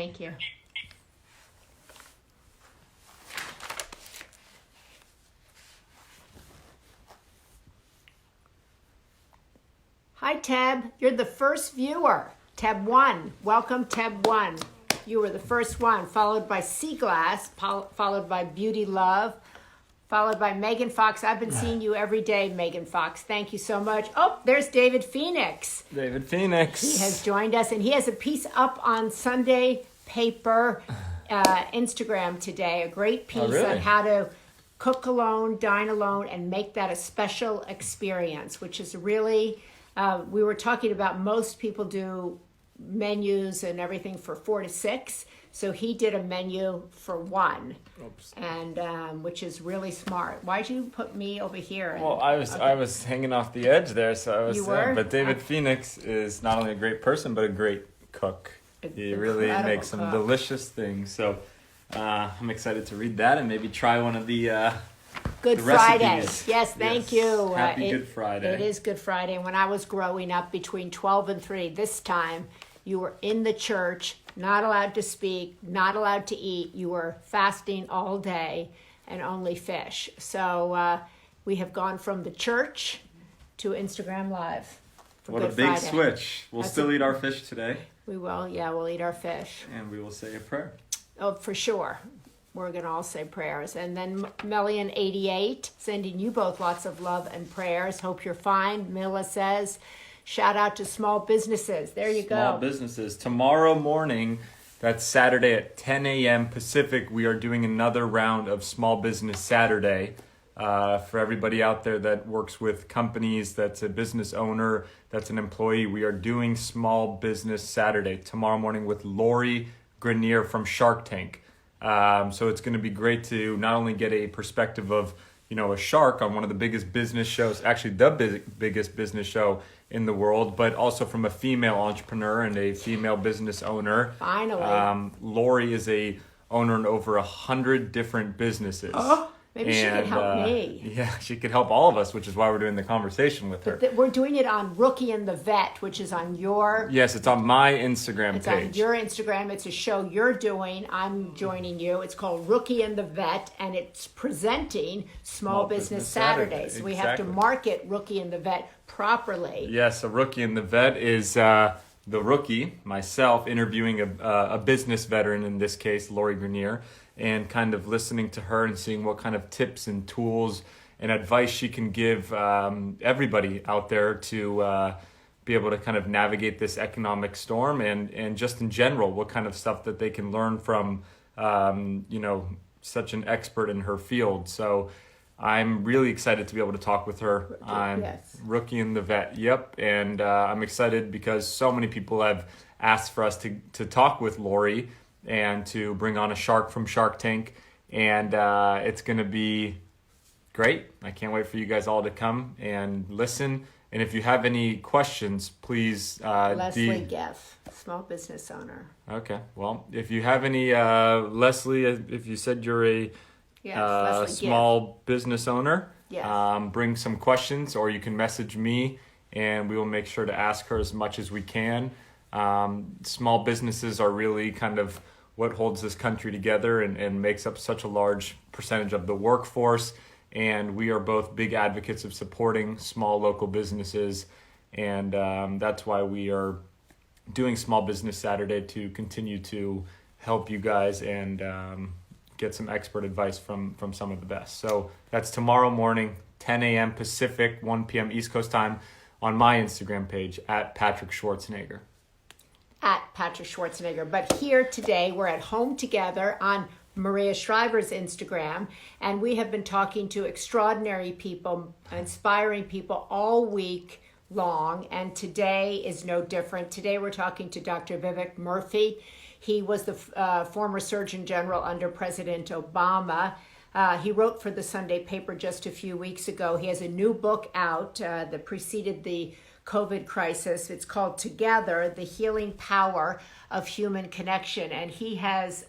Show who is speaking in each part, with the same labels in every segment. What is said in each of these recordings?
Speaker 1: Thank you. Hi, Tab. You're the first viewer. Tab 1. Welcome, Tab 1. You were the first one, followed by Seaglass, followed by Beauty Love, followed by Megan Fox. I've been seeing you every day, Megan Fox. Thank you so much. Oh, there's David Phoenix.
Speaker 2: David Phoenix.
Speaker 1: He has joined us, and he has a piece up on Sunday Paper Instagram today, a great piece on how to cook alone, dine alone, and make that a special experience, which is really, we were talking about most people do menus and everything for 4 to 6. So he did a menu for 1.
Speaker 2: Oops.
Speaker 1: And which is really smart. Why'd you put me over here?
Speaker 2: Well, I was hanging off the edge there, so I was.
Speaker 1: You were?
Speaker 2: But David Phoenix is not only a great person, but a great cook. He really makes some delicious things. So I'm excited to read that and maybe try one of the
Speaker 1: Good Friday. Yes, thank you.
Speaker 2: Happy Good Friday.
Speaker 1: It is Good Friday. When I was growing up between 12 and 3, this time you were in the church, not allowed to speak, not allowed to eat. You were fasting all day and only fish. So we have gone from the church to Instagram Live.
Speaker 2: What a big switch. We'll still eat our fish today.
Speaker 1: We will, yeah, we'll eat our fish.
Speaker 2: And we will say a prayer.
Speaker 1: Oh, for sure. We're going to all say prayers. And then Mellian88, sending you both lots of love and prayers. Hope you're fine. Mila says, shout out to small businesses. There you go.
Speaker 2: Small businesses. Tomorrow morning, that's Saturday at 10 a.m. Pacific, we are doing another round of Small Business Saturday. For everybody out there that works with companies, that's a business owner, that's an employee, we are doing Small Business Saturday tomorrow morning with Lori Grenier from Shark Tank. So it's going to be great to not only get a perspective of, a shark on one of the biggest business shows, actually the biggest business show in the world, but also from a female entrepreneur and a female business owner.
Speaker 1: Finally.
Speaker 2: Lori is a owner in over 100 different businesses.
Speaker 1: Oh, maybe she could help me.
Speaker 2: Yeah, she could help all of us, which is why we're doing the conversation with her.
Speaker 1: We're doing it on Rookie and the Vet, which is on your...
Speaker 2: Yes, it's on my Instagram page.
Speaker 1: It's on your Instagram. It's a show you're doing. I'm joining you. It's called Rookie and the Vet, and it's presenting Small Business Saturdays. So we have to market Rookie and the Vet properly.
Speaker 2: Yes, a Rookie and the Vet is the rookie, myself, interviewing a business veteran, in this case, Lori Grenier, and kind of listening to her and seeing what kind of tips and tools and advice she can give everybody out there to be able to kind of navigate this economic storm and just in general, what kind of stuff that they can learn from, such an expert in her field. So I'm really excited to be able to talk with her. I'm Rookie in the Vet. Yep. And I'm excited because so many people have asked for us to talk with Lori and to bring on a shark from Shark Tank. And it's going to be great. I can't wait for you guys all to come and listen. And if you have any questions, please...
Speaker 1: Leslie Geff, small business owner.
Speaker 2: Okay. Well, if you have any... Leslie, if you said you're a small business owner, bring some questions, or you can message me and we will make sure to ask her as much as we can. Small businesses are really kind of what holds this country together and makes up such a large percentage of the workforce. And we are both big advocates of supporting small local businesses. And that's why we are doing Small Business Saturday, to continue to help you guys and get some expert advice from some of the best. So that's tomorrow morning, 10 a.m. Pacific, 1 p.m. East Coast time, on my Instagram page, at Patrick Schwarzenegger.
Speaker 1: At Patrick Schwarzenegger. But here today, we're at home together on Maria Shriver's Instagram, and we have been talking to extraordinary people, inspiring people all week long, and today is no different. Today we're talking to Dr. Vivek Murthy. He was the former Surgeon General under President Obama. He wrote for the Sunday Paper just a few weeks ago. He has a new book out that preceded the COVID crisis. It's called Together, The Healing Power of Human Connection. And he has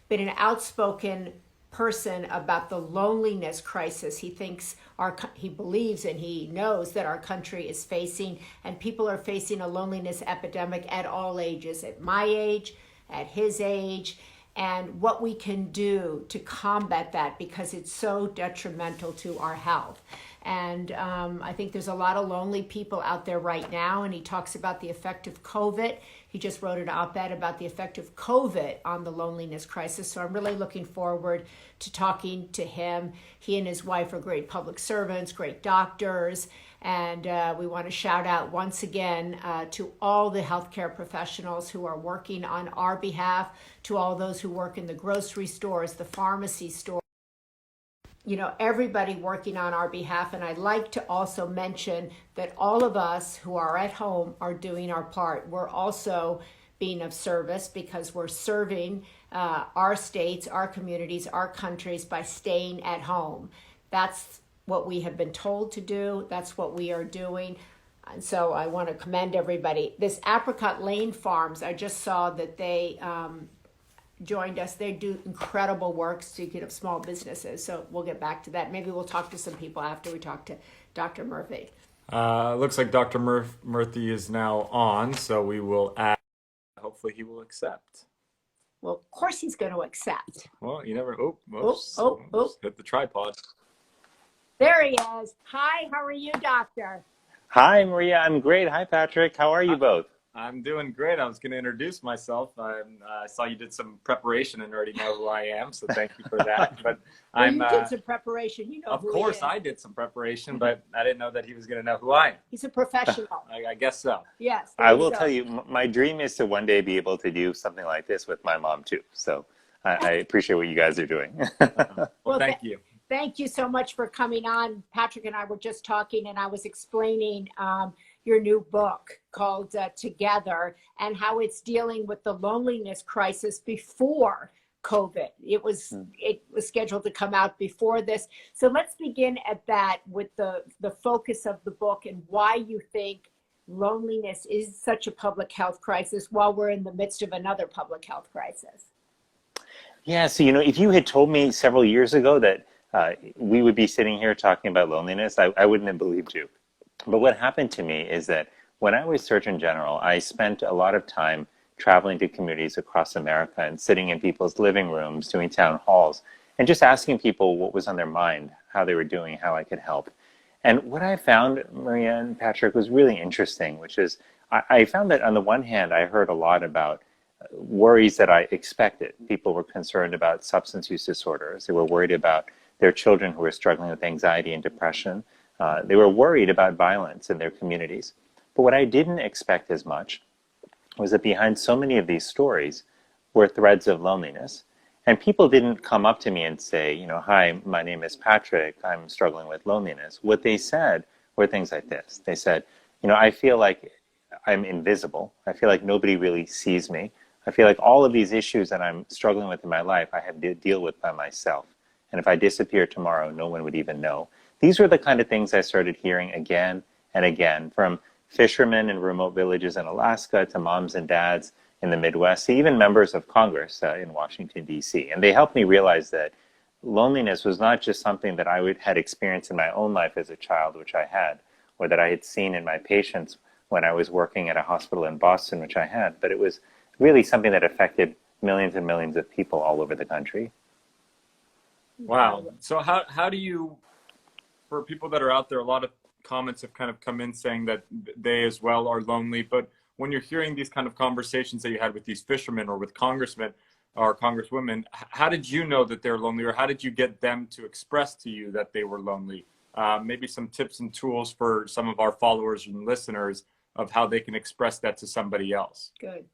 Speaker 1: been an outspoken person about the loneliness crisis he believes and he knows that our country is facing, and people are facing a loneliness epidemic at all ages, at my age, at his age, and what we can do to combat that, because it's so detrimental to our health. And I think there's a lot of lonely people out there right now, and he talks about the effect of COVID. He just wrote an op-ed about the effect of COVID on the loneliness crisis. So I'm really looking forward to talking to him. He and his wife are great public servants, great doctors, and we want to shout out once again to all the healthcare professionals who are working on our behalf, to all those who work in the grocery stores, the pharmacy stores, everybody working on our behalf. And I'd like to also mention that all of us who are at home are doing our part. We're also being of service because we're serving our states, our communities, our countries by staying at home. That's what we have been told to do. That's what we are doing. And so I want to commend everybody. This Apricot Lane Farms, I just saw that they joined us. They do incredible work speaking of small businesses. So we'll get back to that. Maybe we'll talk to some people after we talk to Dr. Murthy.
Speaker 2: Looks like Dr. Murthy is now on, so we will add. Hopefully he will accept.
Speaker 1: Well, of course he's going to accept.
Speaker 2: Well, you never. Hit the tripod.
Speaker 1: There he is. Hi, how are you, doctor?
Speaker 3: Hi, Maria. I'm great. Hi, Patrick. How are you both?
Speaker 2: I'm doing great. I was going to introduce myself. I saw you did some preparation and already know who I am, so thank you for that. But
Speaker 1: well, you did some preparation. You know
Speaker 2: of course, I did some preparation, but I didn't know that he was going to know who I am.
Speaker 1: He's a professional.
Speaker 2: I guess so.
Speaker 1: Yes.
Speaker 3: I will tell you, my dream is to one day be able to do something like this with my mom, too. So I appreciate what you guys are doing.
Speaker 2: Well, thank you.
Speaker 1: Thank you so much for coming on. Patrick and I were just talking, and I was explaining your new book called Together, and how it's dealing with the loneliness crisis before COVID. It was scheduled to come out before this. So let's begin at that with the focus of the book and why you think loneliness is such a public health crisis while we're in the midst of another public health crisis.
Speaker 3: Yeah, so if you had told me several years ago that we would be sitting here talking about loneliness, I wouldn't have believed you. But what happened to me is that when I was Surgeon General, I spent a lot of time traveling to communities across America and sitting in people's living rooms, doing town halls, and just asking people what was on their mind, how they were doing, how I could help. And what I found, Maria and Patrick, was really interesting, which is I found that on the one hand, I heard a lot about worries that I expected. People were concerned about substance use disorders. They were worried about their children who were struggling with anxiety and depression. They were worried about violence in their communities. But what I didn't expect as much was that behind so many of these stories were threads of loneliness. And people didn't come up to me and say, hi, my name is Patrick, I'm struggling with loneliness. What they said were things like this. They said, I feel like I'm invisible. I feel like nobody really sees me. I feel like all of these issues that I'm struggling with in my life, I have to deal with by myself. And if I disappear tomorrow, no one would even know. These were the kind of things I started hearing again and again, from fishermen in remote villages in Alaska to moms and dads in the Midwest, to even members of Congress in Washington, D.C. And they helped me realize that loneliness was not just something that I had experienced in my own life as a child, which I had, or that I had seen in my patients when I was working at a hospital in Boston, which I had, but it was really something that affected millions and millions of people all over the country.
Speaker 2: Wow. So how do you, for people that are out there, a lot of comments have kind of come in saying that they as well are lonely, but when you're hearing these kind of conversations that you had with these fishermen or with congressmen or congresswomen, how did you know that they're lonely, or how did you get them to express to you that they were lonely? Maybe some tips and tools for some of our followers and listeners of how they can express that to somebody else.
Speaker 1: Good.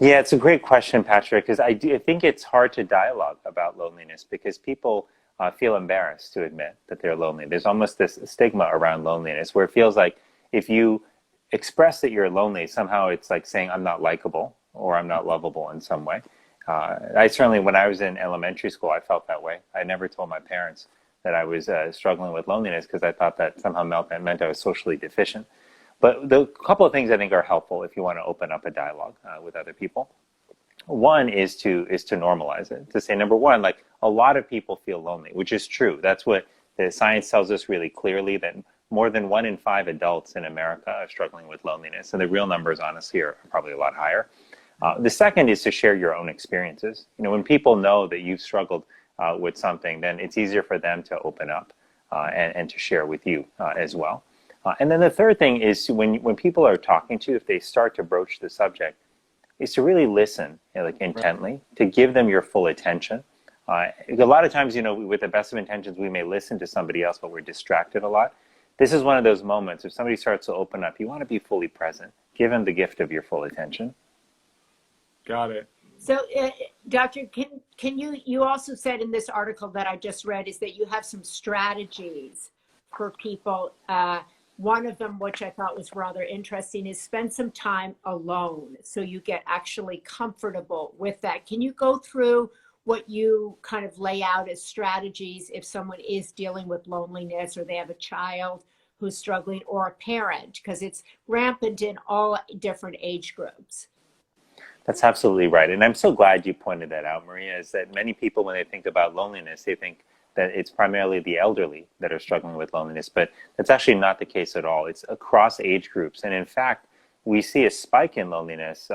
Speaker 3: Yeah, it's a great question, Patrick, because I think it's hard to dialogue about loneliness because people feel embarrassed to admit that they're lonely. There's almost this stigma around loneliness where it feels like if you express that you're lonely, somehow it's like saying I'm not likable or I'm not lovable in some way. I certainly, when I was in elementary school, I felt that way. I never told my parents that I was struggling with loneliness because I thought that somehow meant I was socially deficient. But the couple of things I think are helpful if you want to open up a dialogue with other people. One is to normalize it, to say, number one, like a lot of people feel lonely, which is true. That's what the science tells us really clearly, that more than 1 in 5 adults in America are struggling with loneliness. And the real numbers, honestly, are probably a lot higher. The second is to share your own experiences. When people know that you've struggled with something, then it's easier for them to open up and to share with you as well. And then the third thing is when people are talking to you, if they start to broach the subject, is to really listen, intently, to give them your full attention. A lot of times, with the best of intentions, we may listen to somebody else, but we're distracted a lot. This is one of those moments. If somebody starts to open up, you want to be fully present. Give them the gift of your full attention.
Speaker 2: Got it.
Speaker 1: So, Doctor, can you also said in this article that I just read is that you have some strategies for people. One of them, which I thought was rather interesting, is spend some time alone so you get actually comfortable with that. Can you go through what you kind of lay out as strategies if someone is dealing with loneliness or they have a child who's struggling or a parent, because it's rampant in all different age groups?
Speaker 3: That's absolutely right. And I'm so glad you pointed that out, Maria, is that many people, when they think about loneliness, they think that it's primarily the elderly that are struggling with loneliness, but that's actually not the case at all. It's across age groups. And in fact, we see a spike in loneliness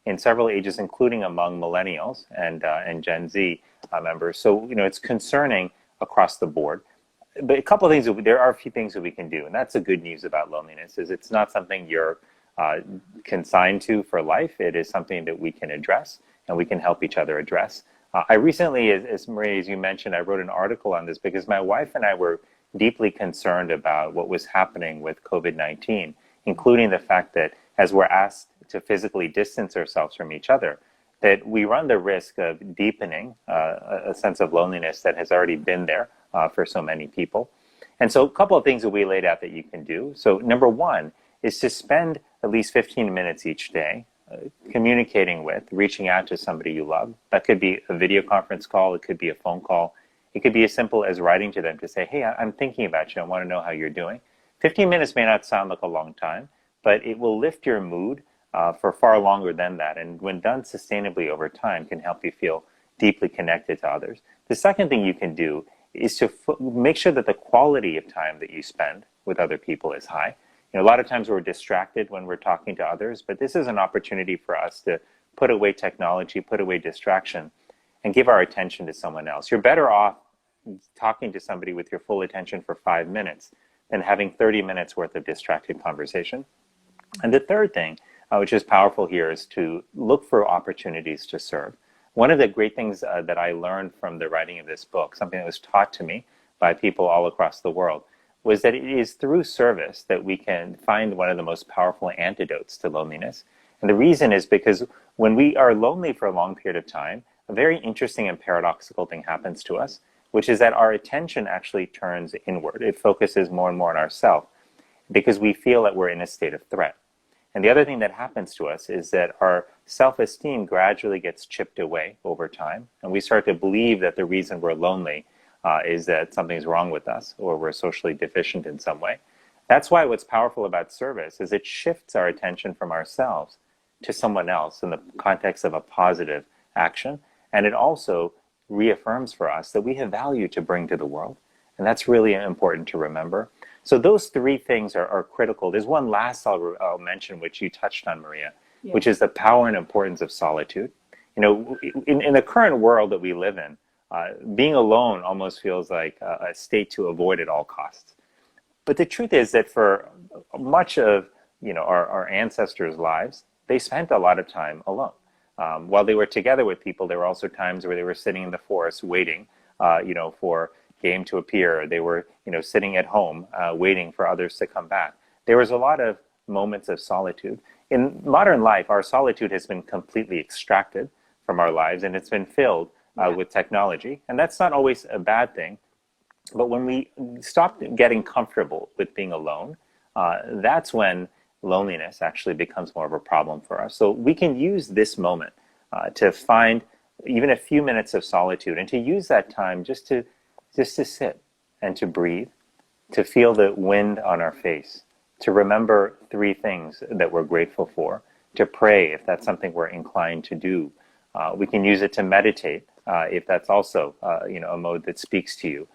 Speaker 3: in several ages, including among millennials and Gen Z members. So, it's concerning across the board. But a couple of things, there are a few things that we can do. And that's the good news about loneliness, is it's not something you're consigned to for life. It is something that we can address and we can help each other address. I recently, as Maria, as you mentioned, I wrote an article on this because my wife and I were deeply concerned about what was happening with COVID-19, including the fact that as we're asked to physically distance ourselves from each other, that we run the risk of deepening a sense of loneliness that has already been there for so many people. And so a couple of things that we laid out that you can do. So number one is to spend at least 15 minutes each day communicating with, reaching out to somebody you love. That could be a video conference call. It could be a phone call. It could be as simple as writing to them to say, hey, I'm thinking about you. I want to know how you're doing. 15 minutes may not sound like a long time, but it will lift your mood for far longer than that. And when done sustainably over time, can help you feel deeply connected to others. The second thing you can do is to make sure that the quality of time that you spend with other people is high. A lot of times we're distracted when we're talking to others, but this is an opportunity for us to put away technology, put away distraction, and give our attention to someone else. You're better off talking to somebody with your full attention for 5 minutes than having 30 minutes worth of distracted conversation. And the third thing, which is powerful here, is to look for opportunities to serve. One of the great things that I learned from the writing of this book, something that was taught to me by people all across the world, was that it is through service that we can find one of the most powerful antidotes to loneliness. And the reason is because when we are lonely for a long period of time, a very interesting and paradoxical thing happens to us, which is that our attention actually turns inward. It focuses more and more on ourselves because we feel that we're in a state of threat. And the other thing that happens to us is that our self-esteem gradually gets chipped away over time, and we start to believe that the reason we're lonely is that something's wrong with us or we're socially deficient in some way. That's why what's powerful about service is it shifts our attention from ourselves to someone else in the context of a positive action. And it also reaffirms for us that we have value to bring to the world. And that's really important to remember. So those three things are critical. There's one last I'll mention, which you touched on, Maria, which is the power and importance of solitude. In the current world that we live in, being alone almost feels like a state to avoid at all costs. But the truth is that for much of our ancestors' lives, they spent a lot of time alone. While they were together with people, there were also times where they were sitting in the forest waiting, for game to appear. They were, sitting at home waiting for others to come back. There was a lot of moments of solitude. In modern life, our solitude has been completely extracted from our lives, and it's been filled with technology. And that's not always a bad thing. But when we stop getting comfortable with being alone, that's when loneliness actually becomes more of a problem for us. So we can use this moment to find even a few minutes of solitude and to use that time just to sit and to breathe, to feel the wind on our face, to remember three things that we're grateful for, to pray if that's something we're inclined to do. We can use it to meditate if that's also a mode that speaks to you.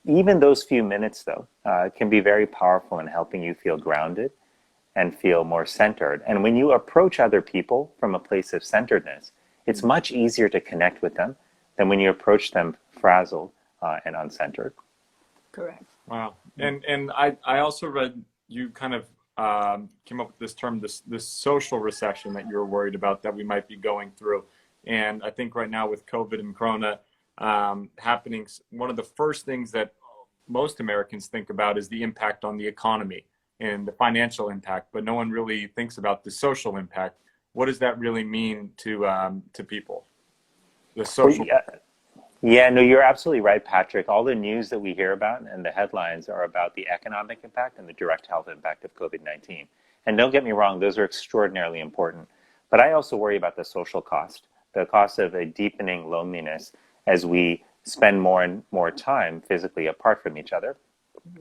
Speaker 3: Even those few minutes, though, can be very powerful in helping you feel grounded and feel more centered. And when you approach other people from a place of centeredness, it's much easier to connect with them than when you approach them frazzled and uncentered.
Speaker 1: Correct.
Speaker 2: Wow. And I also read you kind of came up with this term, this social recession that you're worried about that we might be going through. And I think right now with COVID and Corona happening, one of the first things that most Americans think about is the impact on the economy and the financial impact, but no one really thinks about the social impact. What does that really mean to people? The social.
Speaker 3: Yeah, no, you're absolutely right, Patrick. All the news that we hear about and the headlines are about the economic impact and the direct health impact of COVID-19. And don't get me wrong, those are extraordinarily important. But I also worry about the social cost, the cost of a deepening loneliness as we spend more and more time physically apart from each other.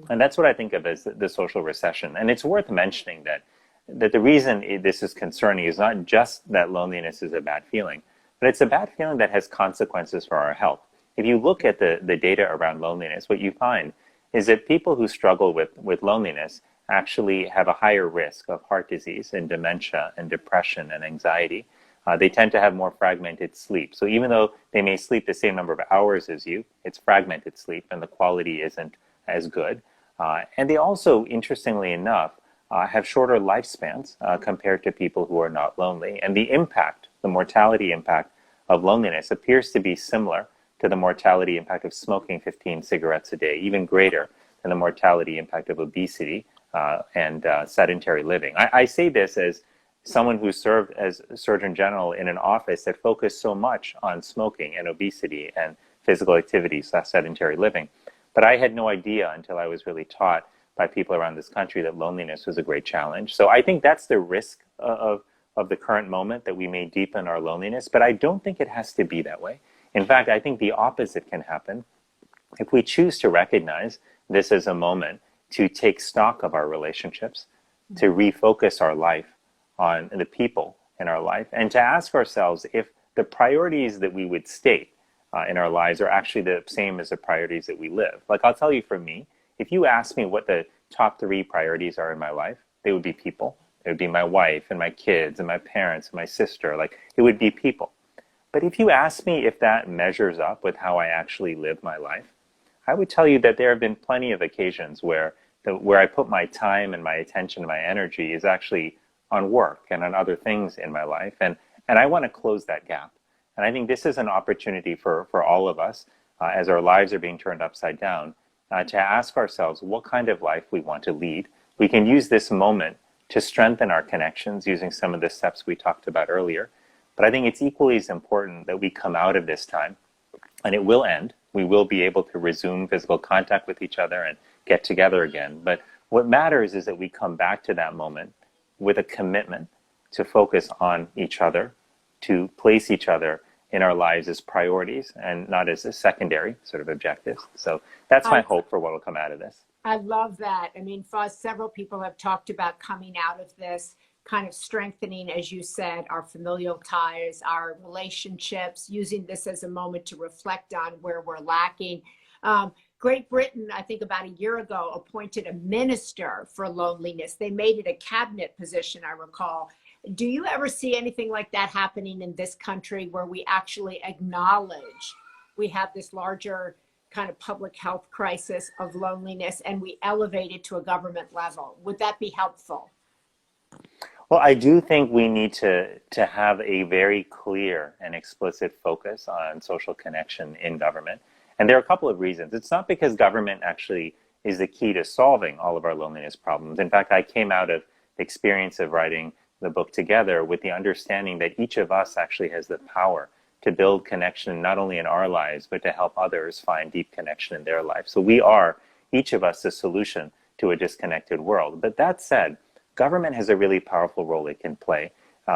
Speaker 3: And that's what I think of as the social recession. And it's worth mentioning that the reason this is concerning is not just that loneliness is a bad feeling, but it's a bad feeling that has consequences for our health. If you look at the data around loneliness, what you find is that people who struggle with loneliness actually have a higher risk of heart disease and dementia and depression and anxiety. They tend to have more fragmented sleep. So even though they may sleep the same number of hours as you, it's fragmented sleep and the quality isn't as good. And they also, interestingly enough, have shorter lifespans compared to people who are not lonely. And the impact, the mortality impact of loneliness appears to be similar to the mortality impact of smoking 15 cigarettes a day, even greater than the mortality impact of obesity and sedentary living. I say this as someone who served as Surgeon General in an office that focused so much on smoking and obesity and physical activity, sedentary living. But I had no idea until I was really taught by people around this country that loneliness was a great challenge. So I think that's the risk of the current moment, that we may deepen our loneliness, but I don't think it has to be that way. In fact, I think the opposite can happen if we choose to recognize this as a moment to take stock of our relationships, to refocus our life on the people in our life, and to ask ourselves if the priorities that we would state in our lives are actually the same as the priorities that we live. Like, I'll tell you, for me, if you ask me what the top 3 priorities are in my life, they would be people. It would be my wife and my kids and my parents and my sister. Like, it would be people. But if you ask me if that measures up with how I actually live my life, I would tell you that there have been plenty of occasions where I put my time and my attention and my energy is actually on work and on other things in my life. And I want to close that gap. And I think this is an opportunity for all of us as our lives are being turned upside down to ask ourselves what kind of life we want to lead. We can use this moment to strengthen our connections using some of the steps we talked about earlier. But I think it's equally as important that we come out of this time, and it will end. We will be able to resume physical contact with each other and get together again. But what matters is that we come back to that moment with a commitment to focus on each other, to place each other in our lives as priorities and not as a secondary sort of objectives. So that's my hope for what will come out of this.
Speaker 1: I love that. I mean, for us, several people have talked about coming out of this, kind of strengthening, as you said, our familial ties, our relationships, using this as a moment to reflect on where we're lacking. Great Britain, I think about a year ago, appointed a minister for loneliness. They made it a cabinet position, I recall. Do you ever see anything like that happening in this country, where we actually acknowledge we have this larger kind of public health crisis of loneliness and we elevate it to a government level? Would that be helpful?
Speaker 3: Well, I do think we need to have a very clear and explicit focus on social connection in government. And there are a couple of reasons. It's not because government actually is the key to solving all of our loneliness problems. In fact, I came out of the experience of writing the book together with the understanding that each of us actually has the power to build connection, not only in our lives, but to help others find deep connection in their life. So we are, each of us, the solution to a disconnected world. But that said, government has a really powerful role it can play.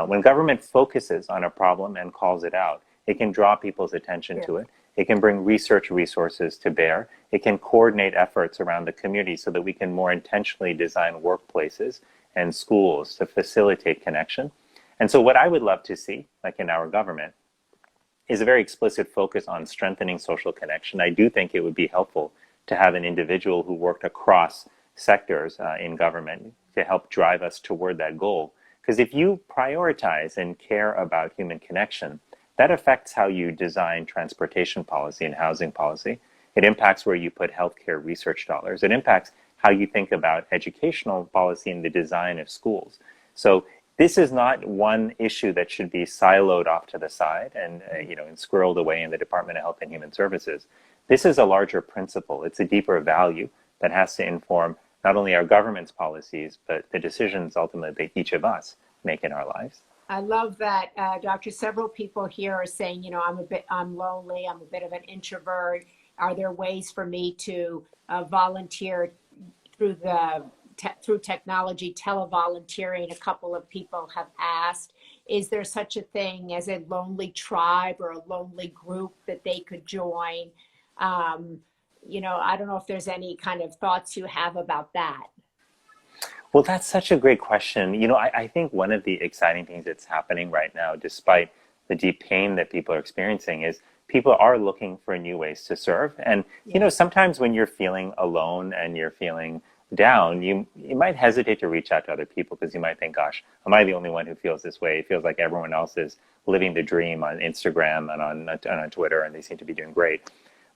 Speaker 3: When government focuses on a problem and calls it out, it can draw people's attention to it. It can bring research resources to bear. It can coordinate efforts around the community so that we can more intentionally design workplaces and schools to facilitate connection. And so what I would love to see, like in our government, is a very explicit focus on strengthening social connection. I do think it would be helpful to have an individual who worked across sectors in government to help drive us toward that goal. Because if you prioritize and care about human connection, that affects how you design transportation policy and housing policy. It impacts where you put healthcare research dollars. It impacts how you think about educational policy and the design of schools. So this is not one issue that should be siloed off to the side and and squirreled away in the Department of Health and Human Services. This is a larger principle. It's a deeper value that has to inform not only our government's policies, but the decisions ultimately that each of us make in our lives.
Speaker 1: I love that, Doctor. Several people here are saying, I'm lonely, I'm a bit of an introvert. Are there ways for me to volunteer through through technology, televolunteering? A couple of people have asked, is there such a thing as a lonely tribe or a lonely group that they could join? I don't know if there's any kind of thoughts you have about that.
Speaker 3: Well, that's such a great question. I think one of the exciting things that's happening right now, despite the deep pain that people are experiencing, is people are looking for new ways to serve. And, sometimes when you're feeling alone and you're feeling down, you might hesitate to reach out to other people because you might think, gosh, am I the only one who feels this way? It feels like everyone else is living the dream on Instagram and on Twitter, and they seem to be doing great.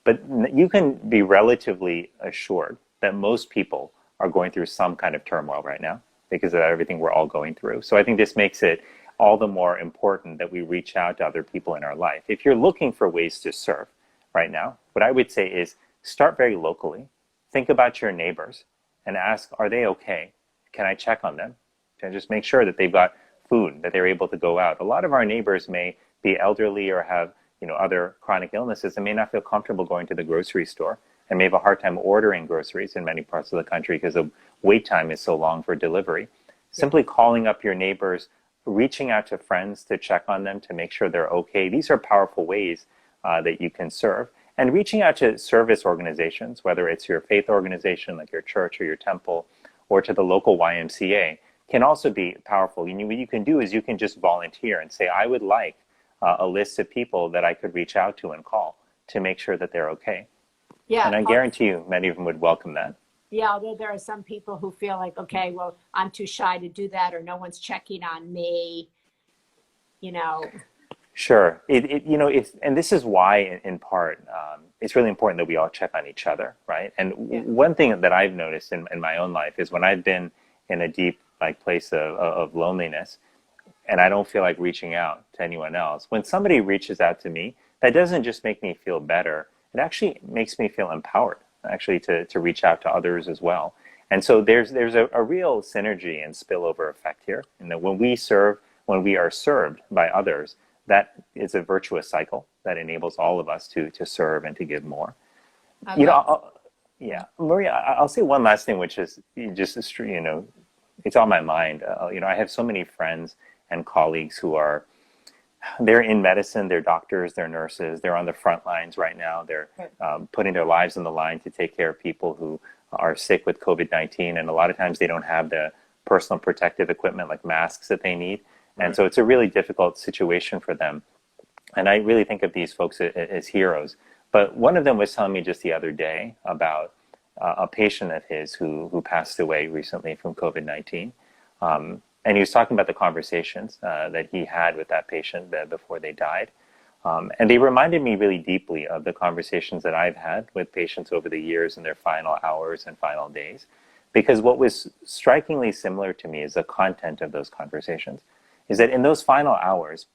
Speaker 3: But you can be relatively assured that most people are going through some kind of turmoil right now because of everything we're all going through. So I think this makes it all the more important that we reach out to other people in our life. If you're looking for ways to serve right now, what I would say is start very locally. Think about your neighbors and ask, are they okay? Can I check on them? Can I just make sure that they've got food, that they're able to go out? A lot of our neighbors may be elderly or have other chronic illnesses and may not feel comfortable going to the grocery store and may have a hard time ordering groceries in many parts of the country because the wait time is so long for delivery. Simply calling up your neighbors, reaching out to friends to check on them to make sure they're okay. These are powerful ways that you can serve. And reaching out to service organizations, whether it's your faith organization like your church or your temple, or to the local YMCA, can also be powerful. What you can do is you can just volunteer and say, I would like a list of people that I could reach out to and call to make sure that they're okay.
Speaker 1: Yeah.
Speaker 3: And I guarantee you many of them would welcome that.
Speaker 1: Yeah, although there are some people who feel like, okay, well, I'm too shy to do that, or no one's checking on me,
Speaker 3: Sure. And this is why, in part, it's really important that we all check on each other, right? And one thing that I've noticed in my own life is when I've been in a deep place of loneliness, and I don't feel like reaching out to anyone else, when somebody reaches out to me, that doesn't just make me feel better. It actually makes me feel empowered, actually, to reach out to others as well. And so there's a real synergy and spillover effect here. And that when we are served by others, that is a virtuous cycle that enables all of us to serve and to give more. Maria, I'll say one last thing, which is just, it's on my mind. I have so many friends and colleagues they're in medicine, they're doctors, they're nurses, they're on the front lines right now. They're putting their lives on the line to take care of people who are sick with COVID-19. And a lot of times they don't have the personal protective equipment like masks that they need. And so it's a really difficult situation for them. And I really think of these folks as heroes. But one of them was telling me just the other day about a patient of his who passed away recently from COVID-19. And he was talking about the conversations that he had with that patient before they died. And they reminded me really deeply of the conversations that I've had with patients over the years in their final hours and final days. Because what was strikingly similar to me is the content of those conversations. Is that in those final hours,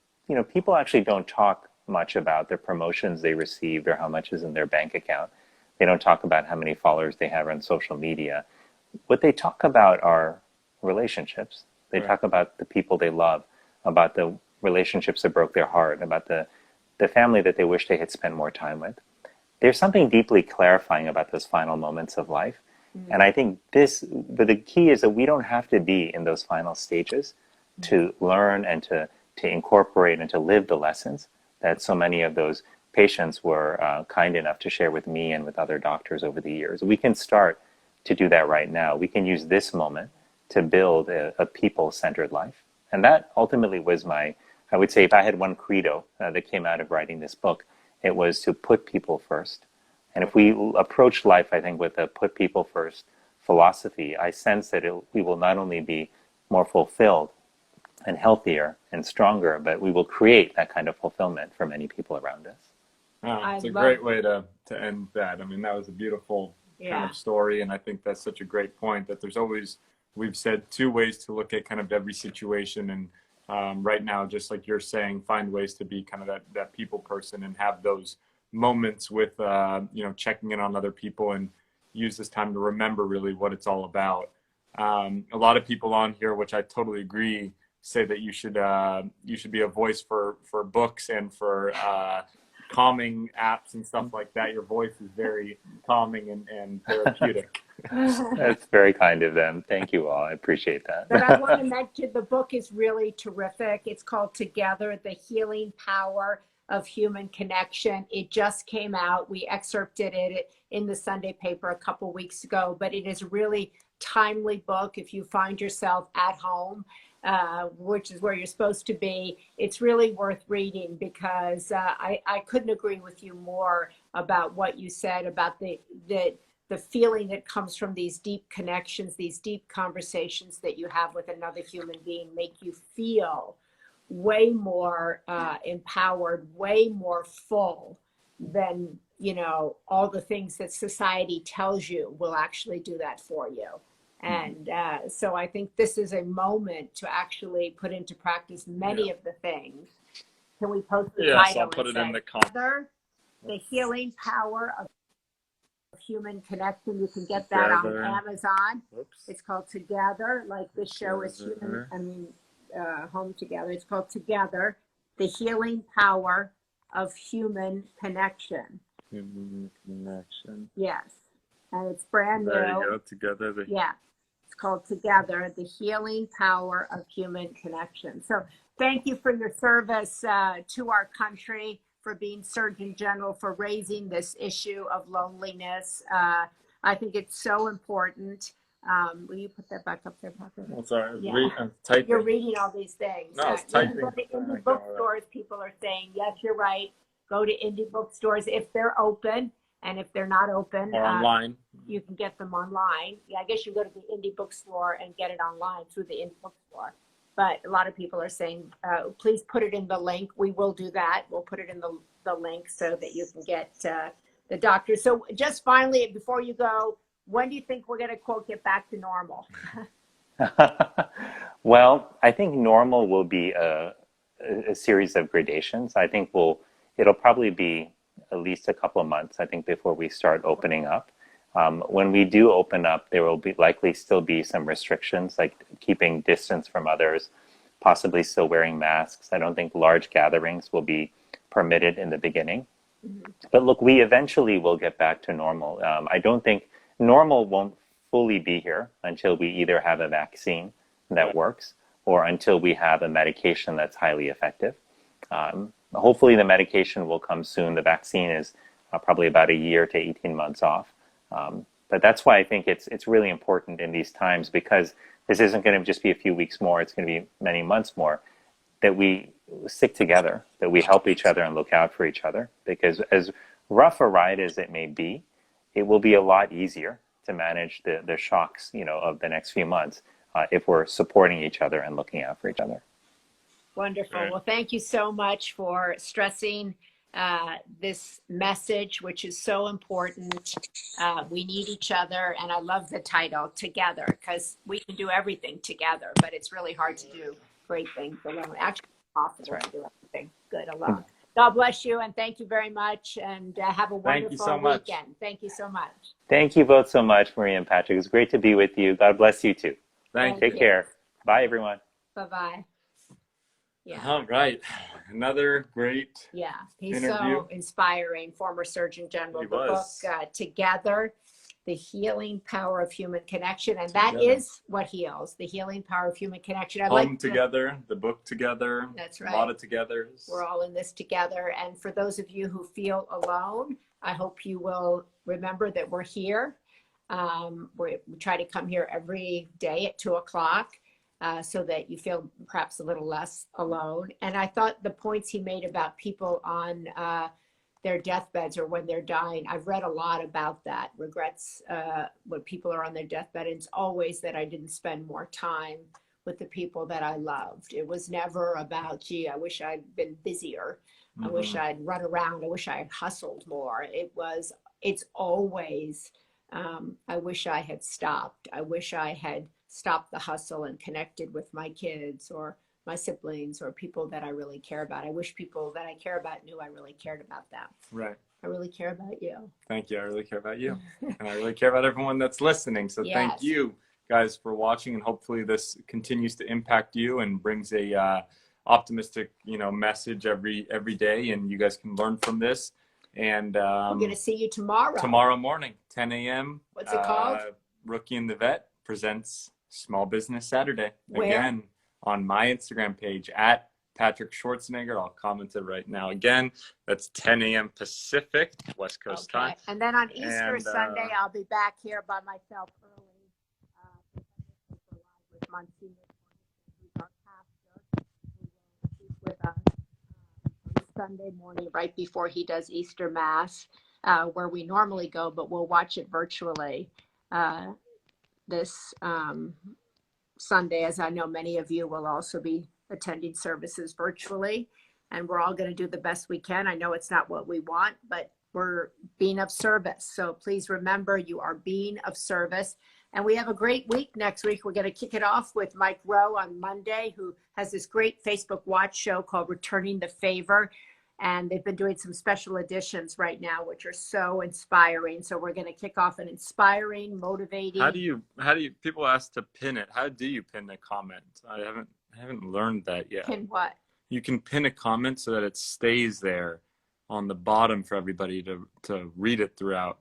Speaker 3: people actually don't talk much about the promotions they received or how much is in their bank account. They don't talk about how many followers they have on social media. What they talk about are relationships. They talk about the people they love, about the relationships that broke their heart, about the family that they wish they had spent more time with. There's something deeply clarifying about those final moments of life. Mm-hmm. And I think but the key is that we don't have to be in those final stages to learn and to incorporate and to live the lessons that so many of those patients were kind enough to share with me and with other doctors over the years. We can start to do that right now. We can use this moment to build a people-centered life. And that ultimately was I would say if I had one credo that came out of writing this book, it was to put people first. And if we approach life, I think, with a put people first philosophy, I sense that we will not only be more fulfilled and healthier and stronger, but we will create that kind of fulfillment for many people around us.
Speaker 2: Wow, it's a great way to end that. I mean, that was a beautiful kind of story, and I think that's such a great point that there's always, we've said, two ways to look at kind of every situation, and right now, just like you're saying, find ways to be kind of that people person and have those moments with checking in on other people, and use this time to remember really what it's all about. A lot of people on here, which I totally agree, say that you should be a voice for books and for calming apps and stuff like that. Your voice is very calming and therapeutic.
Speaker 3: That's very kind of them. Thank you all. I appreciate that.
Speaker 1: But I want to mention the book is really terrific. It's called Together, The Healing Power of Human Connection. It just came out. We excerpted it in the Sunday paper a couple weeks ago, but it is a really timely book if you find yourself at home, which is where you're supposed to be. It's really worth reading because I couldn't agree with you more about what you said about the feeling that comes from these deep connections, these deep conversations that you have with another human being make you feel way more empowered, way more full than, all the things that society tells you will actually do that for you. And so I think this is a moment to actually put into practice many of the things. Can we post the title?
Speaker 2: Yes, I'll put it in the comments.
Speaker 1: The Healing Power of Human Connection. You can get that on Amazon.
Speaker 2: Oops.
Speaker 1: It's called Together, like the show is Home Together. It's called Together, The Healing Power of Human Connection.
Speaker 2: Human Connection.
Speaker 1: Yes. And it's brand new.
Speaker 2: There you go, Together.
Speaker 1: It's called Together, The Healing Power of Human Connection. So thank you for your service to our country, for being Surgeon General, for raising this issue of loneliness. I think it's so important. Will you put that back up there, Patrick?
Speaker 2: Oh, sorry. Yeah. I'm typing.
Speaker 1: You're reading all these things.
Speaker 2: No, I was typing.
Speaker 1: In the bookstores, people are saying, yes, you're right. Go to indie bookstores if they're open. And if they're not open,
Speaker 2: or online,
Speaker 1: you can get them online. Yeah, I guess you go to the indie bookstore and get it online through the indie bookstore. But a lot of people are saying, please put it in the link. We will do that. We'll put it in the link so that you can get the doctor. So just finally, before you go, when do you think we're going to, quote, get back to normal?
Speaker 3: Well, I think normal will be a series of gradations. I think it'll probably be at least a couple of months, I think, before we start opening up. When we do open up, there will likely still be some restrictions, like keeping distance from others, possibly still wearing masks. I don't think large gatherings will be permitted in the beginning. Mm-hmm. But look, we eventually will get back to normal. I don't think normal won't fully be here until we either have a vaccine that works or until we have a medication that's highly effective. Hopefully the medication will come soon. The vaccine is probably about a year to 18 months off. But that's why I think it's really important in these times, because this isn't going to just be a few weeks more. It's going to be many months more, that we stick together, that we help each other and look out for each other. Because as rough a ride as it may be, it will be a lot easier to manage the shocks, of the next few months if we're supporting each other and looking out for each other.
Speaker 1: Wonderful. Well, thank you so much for stressing this message, which is so important. We need each other. And I love the title, Together, because we can do everything together, but it's really hard to do great things alone. Actually, it's possible to do everything good alone. God bless you, and thank you very much, and have a wonderful weekend. Thank you so much.
Speaker 3: Thank you both so much, Maria and Patrick. It's great to be with you. God bless you too. Take care. Bye, everyone.
Speaker 1: Bye-bye.
Speaker 2: Yeah. All right. Another great
Speaker 1: he's
Speaker 2: interview.
Speaker 1: So inspiring. Former Surgeon General. The book, Together, The Healing Power of Human Connection. And that is what heals, the healing power of human connection.
Speaker 2: Together, the book Together.
Speaker 1: That's right.
Speaker 2: A lot of togethers.
Speaker 1: We're all in this together. And for those of you who feel alone, I hope you will remember that we're here. We try to come here every day at 2:00. So that you feel perhaps a little less alone. And I thought the points he made about people on their deathbeds or when they're dying. I've read a lot about that. Regrets when people are on their deathbed. And it's always that I didn't spend more time with the people that I loved. It was never about, gee, I wish I'd been busier. I wish I'd run around. I wish I had hustled more. It's always, I wish I had stopped. I wish I had stopped the hustle and connected with my kids or my siblings or people that I really care about. I wish people that I care about knew I really cared about them.
Speaker 2: Right.
Speaker 1: I really care about you.
Speaker 2: Thank you. I really care about you. And I really care about everyone that's listening. So
Speaker 1: Yes.
Speaker 2: Thank you guys for watching, and hopefully this continues to impact you and brings a optimistic, message every day, and you guys can learn from this. And
Speaker 1: we're going to see you tomorrow.
Speaker 2: Tomorrow morning, 10 a.m.
Speaker 1: What's it called?
Speaker 2: Rookie and the Vet presents Small Business Saturday.
Speaker 1: Where?
Speaker 2: Again, on my Instagram page at Patrick Schwarzenegger. I'll comment it right now. Again, that's 10 a.m. Pacific, West Coast time.
Speaker 1: And then on Easter Sunday, I'll be back here by myself early with Monsignor, who's our pastor, who will speak with us on Sunday morning right before he does Easter Mass, where we normally go, but we'll watch it virtually this Sunday, as I know many of you will also be attending services virtually, and we're all going to do the best we can. I know it's not what we want, but we're being of service. So please remember, you are being of service. And we have a great week next week. We're going to kick it off with Mike Rowe on Monday, who has this great Facebook Watch show called Returning the Favor. And they've been doing some special editions right now, which are so inspiring. So we're going to kick off an inspiring, motivating.
Speaker 2: How do you, people ask to pin it. How do you pin a comment? I haven't learned that yet.
Speaker 1: Pin what?
Speaker 2: You can pin a comment so that it stays there on the bottom for everybody to read it throughout.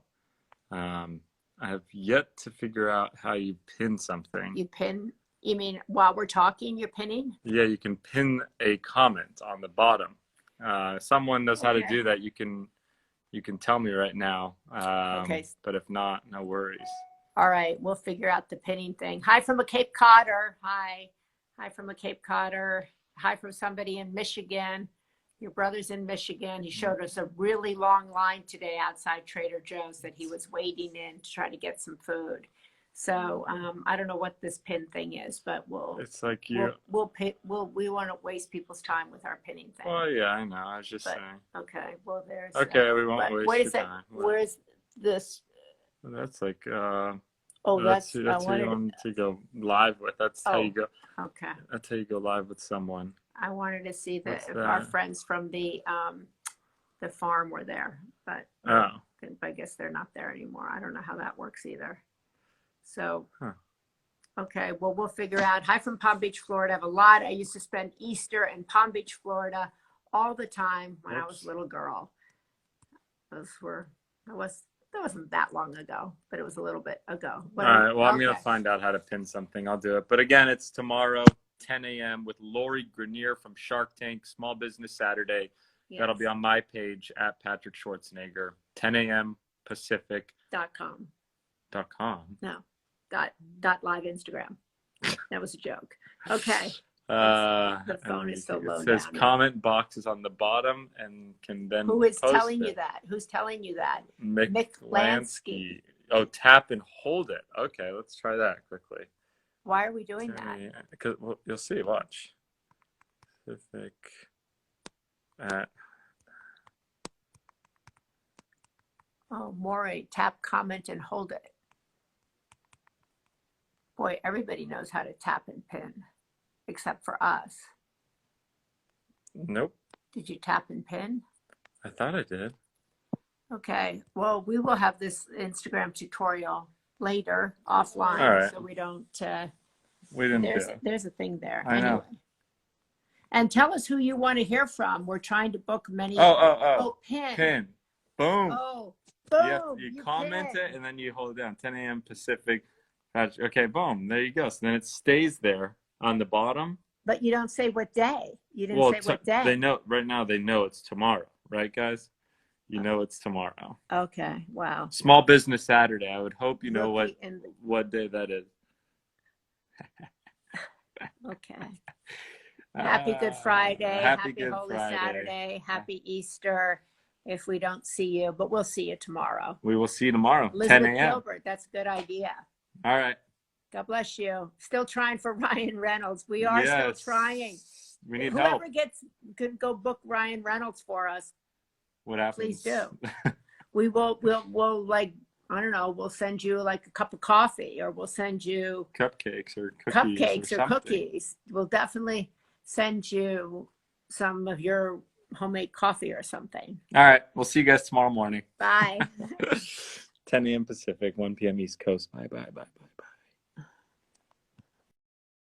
Speaker 2: I have yet to figure out how you pin something.
Speaker 1: You pin? You mean while we're talking, you're pinning?
Speaker 2: Yeah, you can pin a comment on the bottom. Someone knows how to do that. You can tell me right now.
Speaker 1: Okay.
Speaker 2: But if not, no worries.
Speaker 1: All right, we'll figure out the pinning thing. Hi from a Cape Codder. Hi from a Cape Codder. Hi from somebody in Michigan. Your brother's in Michigan. He showed us a really long line today outside Trader Joe's that he was waiting in to try to get some food. So I don't know what this pin thing is, but
Speaker 2: It's like
Speaker 1: we want to waste people's time with our pinning thing.
Speaker 2: Oh yeah, I know. I was just saying.
Speaker 1: Okay, well there's.
Speaker 2: Okay, we won't waste
Speaker 1: what is
Speaker 2: your
Speaker 1: that?
Speaker 2: time.
Speaker 1: Where's this?
Speaker 2: That's like.
Speaker 1: That's
Speaker 2: who you want to go live with. That's how you go.
Speaker 1: Okay.
Speaker 2: That's how you go live with someone.
Speaker 1: I wanted to see if our friends from the farm were there, but I guess they're not there anymore. I don't know how that works either. So, okay, well, we'll figure out. Hi from Palm Beach, Florida. I used to spend Easter in Palm Beach, Florida all the time when I was a little girl. That wasn't that long ago, but it was a little bit ago.
Speaker 2: All right, well, I'm going to find out how to pin something. I'll do it. But again, it's tomorrow, 10 a.m. with Lori Grenier from Shark Tank, Small Business Saturday. Yes. That'll be on my page at Patrick Schwarzenegger, 10 a.m. Pacific.
Speaker 1: .com.
Speaker 2: No.
Speaker 1: Live Instagram. That was a joke. Okay. The phone is so low. It says
Speaker 2: comment boxes on the bottom and can then.
Speaker 1: Who is telling you that? Who's telling you that?
Speaker 2: Mick Lansky. Oh, tap and hold it. Okay, let's try that quickly.
Speaker 1: Why are we doing that?
Speaker 2: Because you'll see. Watch. Pacific.
Speaker 1: Maury, tap, comment, and hold it. Boy, everybody knows how to tap and pin, except for us.
Speaker 2: Nope.
Speaker 1: Did you tap and pin?
Speaker 2: I thought I did.
Speaker 1: Okay. Well, we will have this Instagram tutorial later offline,
Speaker 2: right.
Speaker 1: So we don't.
Speaker 2: We didn't.
Speaker 1: There's a thing there.
Speaker 2: I know.
Speaker 1: And tell us who you want to hear from. We're trying to book many. Pin.
Speaker 2: Pin. Boom.
Speaker 1: Oh, boom.
Speaker 2: You comment it and then you hold it down. 10 a.m. Pacific. Okay, boom. There you go. So then it stays there on the bottom.
Speaker 1: But you don't say what day. You didn't say what day.
Speaker 2: They know right now. They know it's tomorrow, right, guys? You know it's tomorrow.
Speaker 1: Okay. Wow.
Speaker 2: Small Business Saturday. I would hope you know what day that is.
Speaker 1: Okay. Happy Good Friday. Happy
Speaker 2: Good
Speaker 1: Holy
Speaker 2: Friday.
Speaker 1: Saturday. Happy Easter. if we don't see you, but we'll see you tomorrow.
Speaker 2: We will see you tomorrow,
Speaker 1: Elizabeth
Speaker 2: 10 a.m.
Speaker 1: Gilbert, that's a good idea.
Speaker 2: All right.
Speaker 1: God bless you. Still trying for Ryan Reynolds. We are still trying.
Speaker 2: We need
Speaker 1: Whoever
Speaker 2: help.
Speaker 1: could go book Ryan Reynolds for us.
Speaker 2: What happens?
Speaker 1: Please do. We'll like, I don't know, we'll send you like a cup of coffee, or we'll send you
Speaker 2: cupcakes or
Speaker 1: cookies. We'll definitely send you some of your homemade coffee or something.
Speaker 2: All right. We'll see you guys tomorrow morning.
Speaker 1: Bye.
Speaker 2: 10 a.m. Pacific, 1 p.m. East Coast. Bye.